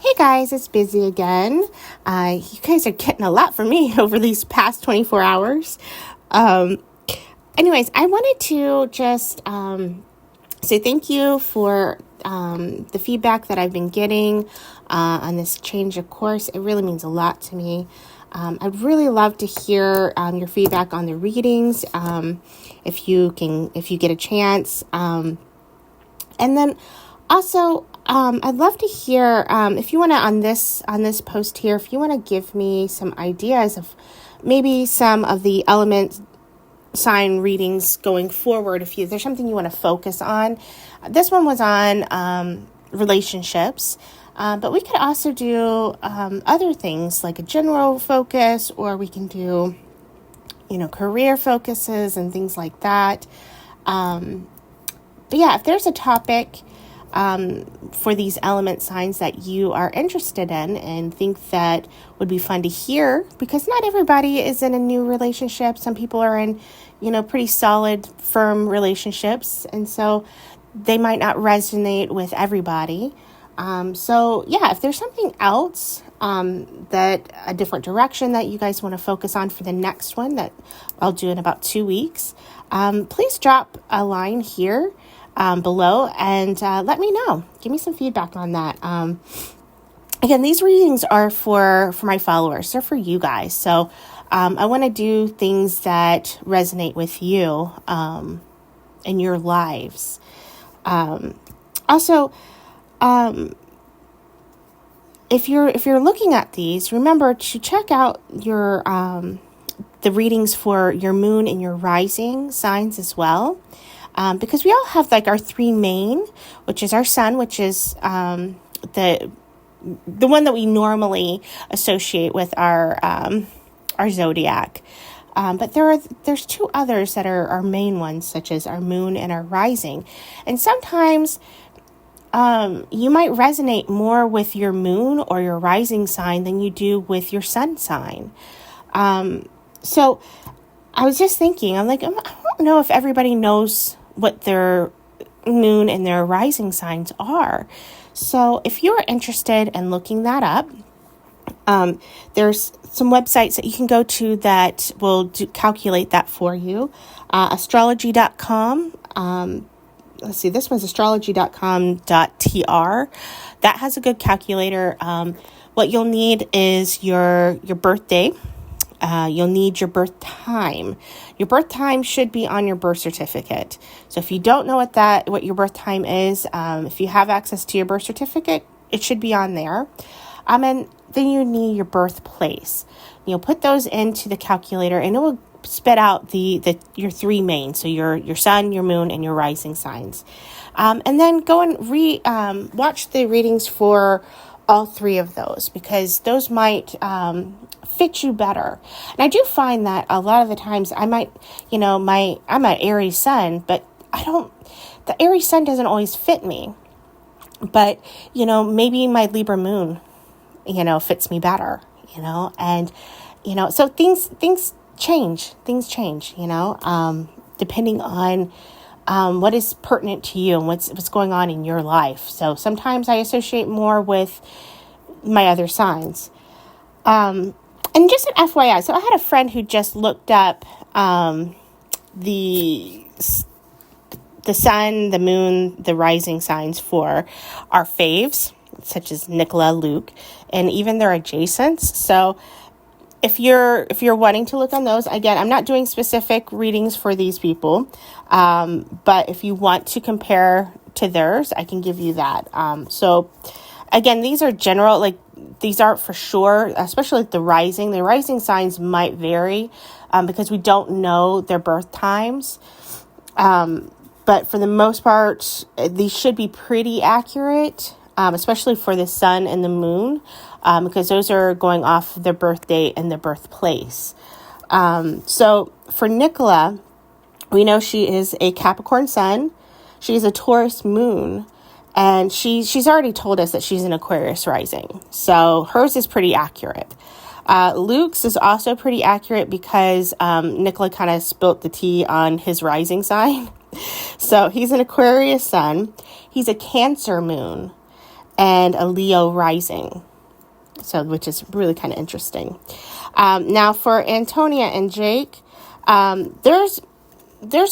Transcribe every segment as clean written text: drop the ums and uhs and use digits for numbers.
Hey guys, it's Busy again. You guys are getting a lot from me over these past 24 hours. Um, Anyways, I wanted to just say thank you for the feedback that I've been getting on this change of course. It really means a lot to me. I'd really love to hear your feedback on the readings, if you get a chance. And then also, I'd love to hear if you want to on this post here, if you want to give me some ideas of maybe some of the element sign readings going forward. If there's something you want to focus on, this one was on relationships, but we could also do other things like a general focus, or we can do career focuses and things like that. But yeah, if there's a topic for these element signs that you are interested in and think that would be fun to hear, because not everybody is in a new relationship. Some people are in, pretty solid, firm relationships. And so they might not resonate with everybody. So yeah, if there's something else, that a different direction that you guys want to focus on for the next one that I'll do in about 2 weeks, please drop a line here below and let me know. Give me some feedback on that. Again, these readings are for my followers. They're for you guys. So I want to do things that resonate with you in your lives. Also, if you're looking at these, remember to check out your the readings for your moon and your rising signs as well. Because we all have like our three main, which is our sun, which is the one that we normally associate with our zodiac. But there's two others that are our main ones, such as our moon and our rising. And sometimes you might resonate more with your moon or your rising sign than you do with your sun sign. So I was just thinking, I'm like, I don't know if everybody knows what their moon and their rising signs are. So if you're interested in looking that up, there's some websites that you can go to that will calculate that for you. Astrology.com. Let's see, this one's astrology.com.tr. That has a good calculator. What you'll need is your birthday. You'll need your birth time. Your birth time should be on your birth certificate. So if you don't know what your birth time is, if you have access to your birth certificate, it should be on there. And then you need your birthplace. You'll put those into the calculator, and it will spit out your three main. So your sun, your moon, and your rising signs. And then go and watch the readings for all three of those, because those might fit you better. And I do find that a lot of the times I'm an Aries sun, but the Aries sun doesn't always fit me. But, maybe my Libra moon, fits me better, and, so things change, depending on what is pertinent to you and what's going on in your life. So sometimes I associate more with my other signs. And just an FYI, so I had a friend who just looked up the sun, the moon, the rising signs for our faves, such as Nicola, Luke, and even their adjacents. So if you're wanting to look on those, again, I'm not doing specific readings for these people, but if you want to compare to theirs, I can give you that. So again, these are general, like these aren't for sure, especially the rising. The rising signs might vary because we don't know their birth times. But for the most part, these should be pretty accurate, especially for the sun and the moon, because those are going off their birth date and their birthplace. So for Nicola, we know she is a Capricorn sun. She's a Taurus moon. And she's already told us that she's an Aquarius rising. So hers is pretty accurate. Luke's is also pretty accurate because Nicola kind of spilt the tea on his rising sign. So he's an Aquarius sun. He's a Cancer moon. and a Leo rising. So, which is really kind of interesting. Now for Antonia and Jake, theirs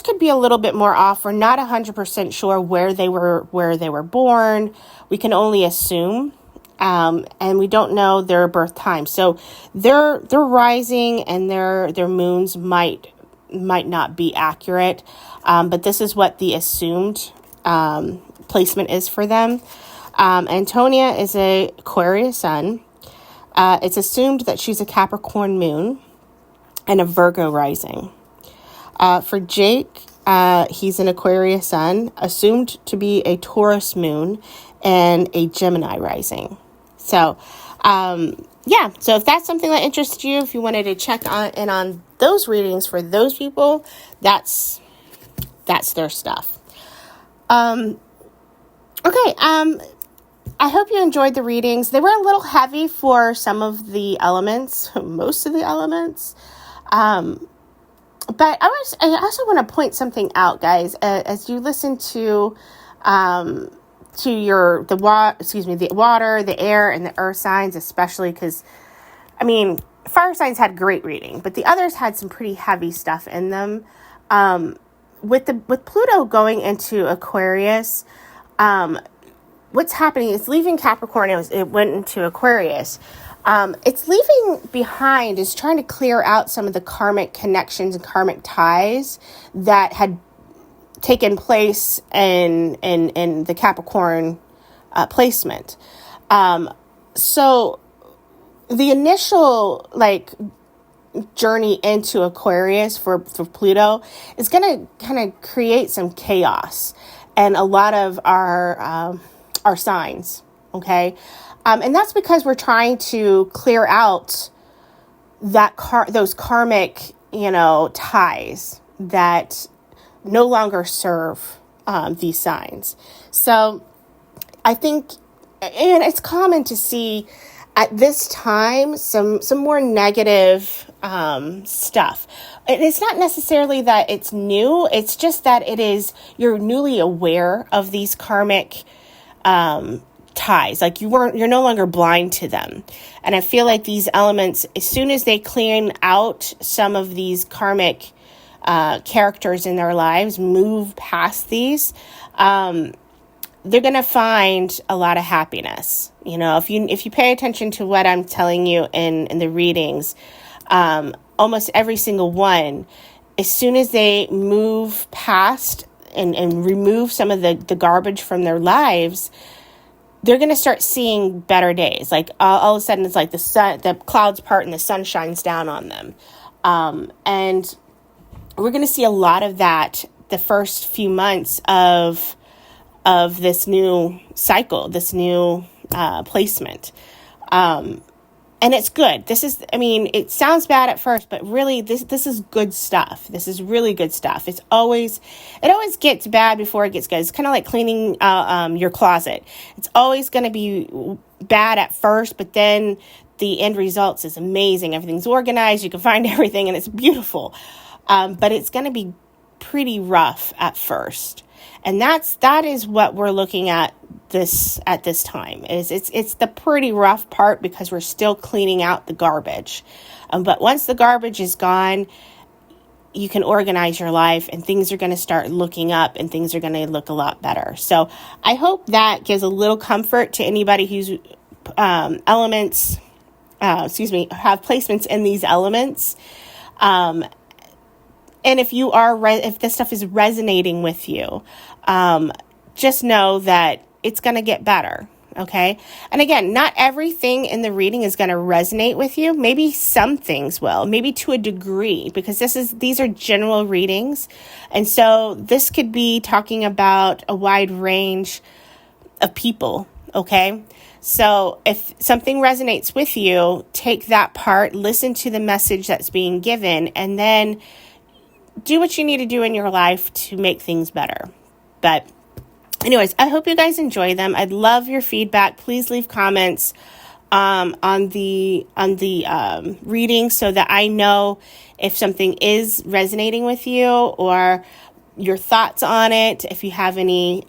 could be a little bit more off. We're not 100% sure where they were born. We can only assume, and we don't know their birth time. So their rising and their moons might not be accurate, but this is what the assumed placement is for them. Antonia is a Aquarius sun. It's assumed that she's a Capricorn moon and a Virgo rising. For Jake, he's an Aquarius sun, assumed to be a Taurus moon and a Gemini rising. So, so if that's something that interests you, if you wanted to check on those readings for those people, that's their stuff. Okay, I hope you enjoyed the readings. They were a little heavy for some of the elements, most of the elements. But I also want to point something out, guys, as you listen to the water, the air, and the earth signs, especially because, fire signs had great reading, but the others had some pretty heavy stuff in them. With Pluto going into Aquarius, what's happening is leaving Capricorn. It went into Aquarius. It's leaving behind, is trying to clear out some of the karmic connections and karmic ties that had taken place in the Capricorn placement. So the initial journey into Aquarius for Pluto is going to kind of create some chaos and a lot of our signs. Okay. And that's because we're trying to clear out those karmic, ties that no longer serve these signs. So I think, and it's common to see at this time some more negative stuff. And it's not necessarily that it's new. It's just that you're newly aware of these karmic ties. You're no longer blind to them. And I feel like these elements, as soon as they clean out some of these karmic characters in their lives, move past these, they're going to find a lot of happiness. If you pay attention to what I'm telling you in the readings, almost every single one, as soon as they move past and remove some of the garbage from their lives, they're going to start seeing better days. All of a sudden, it's like the clouds part and the sun shines down on them. And we're going to see a lot of that the first few months of this new cycle, this new placement. And it's good. It sounds bad at first, but really this is good stuff. This is really good stuff. It always gets bad before it gets good. It's kind of like cleaning your closet. It's always going to be bad at first, but then the end results is amazing. Everything's organized. You can find everything and it's beautiful. But it's going to be pretty rough at first. And that is what we're looking at this time. It's the pretty rough part because we're still cleaning out the garbage. But once the garbage is gone, you can organize your life and things are going to start looking up and things are going to look a lot better. So I hope that gives a little comfort to anybody who's have placements in these elements. And if if this stuff is resonating with you, just know that it's going to get better. Okay. And again, not everything in the reading is going to resonate with you. Maybe some things will, maybe to a degree, because these are general readings. And so this could be talking about a wide range of people. Okay. So if something resonates with you, take that part, listen to the message that's being given, and then do what you need to do in your life to make things better. But anyways, I hope you guys enjoy them. I'd love your feedback. Please leave comments on the reading so that I know if something is resonating with you or your thoughts on it. If you have any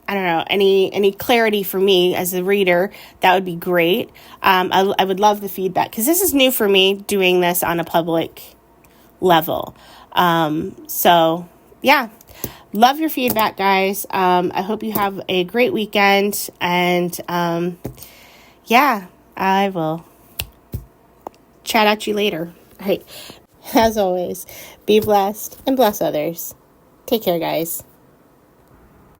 I don't know, any clarity for me as a reader, that would be great. I would love the feedback, because this is new for me, doing this on a public level. So yeah, love your feedback, guys. I hope you have a great weekend, and yeah, I will chat at you later. All right. As always, be blessed and bless others. Take care, guys.